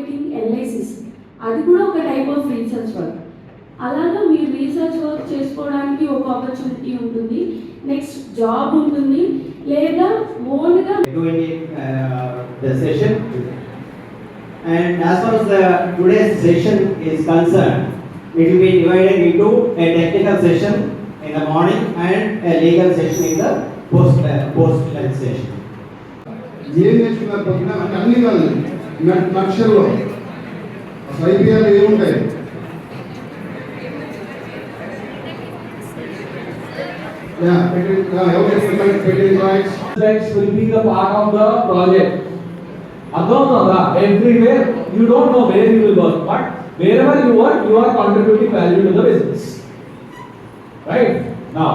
Marketing, LICs, అది కూడా ఒక టైప్ ఆఫ్ రీసెర్చ్ వర్క్. అలాగా మీరు రీసెర్చ్ వర్క్ చేసుకోవడానికి ఒక ఆపర్చునిటీ ఉంటుంది. నెక్స్ట్ జాబ్ ఉంటుంది, లేదా ఓన్గా the session. And as far as the today's session is concerned, it will be divided into a technical session in the morning and a legal session in the post lunch session. ఏం నేర్చుకున్నారు పొద్దున అంటే అన్ని కాదు నక్షల్లో IPL ఏముంటాయి Rights will be the part of the project. Everywhere you don't know where you will work, but wherever you work, you are contributing value to the business. Right? Now,